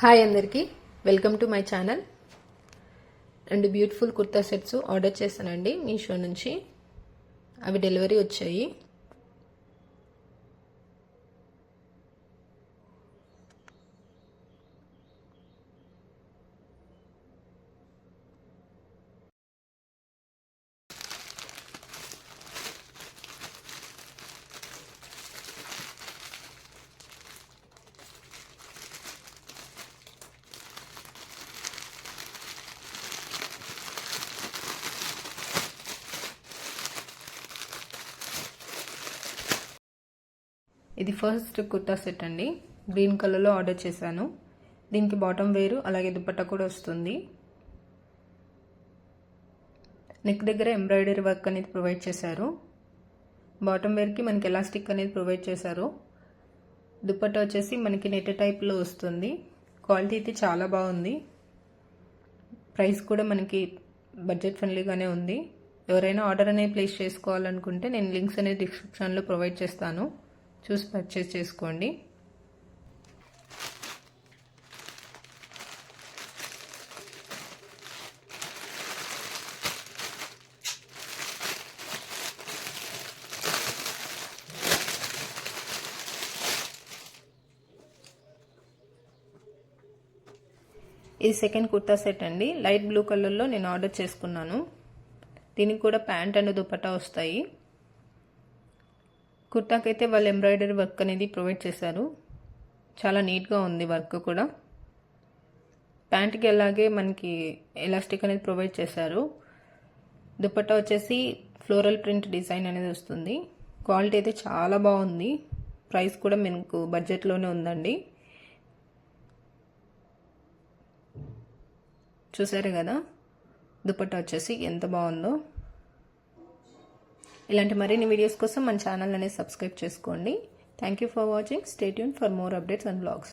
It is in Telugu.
హాయ్ అందరికీ, welcome to my channel. 2 beautiful kurta sets order చేశానండి మీషో నుంచి. అవి డెలివరీ వచ్చాయి. ఇది ఫస్ట్ కుర్తా సెట్ అండి. గ్రీన్ కలర్లో ఆర్డర్ చేశాను. దీనికి బాటమ్ వేరు అలాగే దుపట్టా కూడా వస్తుంది. నెక్ దగ్గర ఎంబ్రాయిడరీ వర్క్ అనేది ప్రొవైడ్ చేశారు. బాటమ్ వేర్కి మనకి ఎలాస్టిక్ అనేది ప్రొవైడ్ చేశారు. దుపట్టా వచ్చేసి మనకి నెట్ టైప్లో వస్తుంది. క్వాలిటీ అయితే చాలా బాగుంది. ప్రైస్ కూడా మనకి బడ్జెట్ ఫ్రెండ్లీగానే ఉంది. ఎవరైనా ఆర్డర్ అనేది ప్లేస్ చేసుకోవాలనుకుంటే నేను లింక్స్ అనేది డిస్క్రిప్షన్లో ప్రొవైడ్ చేస్తాను, చూసి పర్చేస్ చేసుకోండి. ఇది సెకండ్ కుర్తా సెట్ అండి. లైట్ బ్లూ కలర్లో నేను ఆర్డర్ చేసుకున్నాను. దీనికి కూడా ప్యాంట్ అండ్ దుపట్టా వస్తాయి. కుర్తాకైతే వాళ్ళు ఎంబ్రాయిడరీ వర్క్ అనేది ప్రొవైడ్ చేశారు. చాలా నీట్గా ఉంది వర్క్ కూడా. ప్యాంట్కి అలాగే మనకి ఎలాస్టిక్ అనేది ప్రొవైడ్ చేశారు. దుపట్టా వచ్చేసి ఫ్లోరల్ ప్రింట్ డిజైన్ అనేది వస్తుంది. క్వాలిటీ అయితే చాలా బాగుంది. ప్రైస్ కూడా మనకు బడ్జెట్లోనే ఉందండి. చూసారు కదా దుపట్టా వచ్చేసి ఎంత బాగుందో. ఇలాంటి మరిన్ని వీడియోస్ కోసం మన ఛానల్ అనేది సబ్స్క్రైబ్ చేసుకోండి. Thank you for watching. Stay tune for more updates and blogs.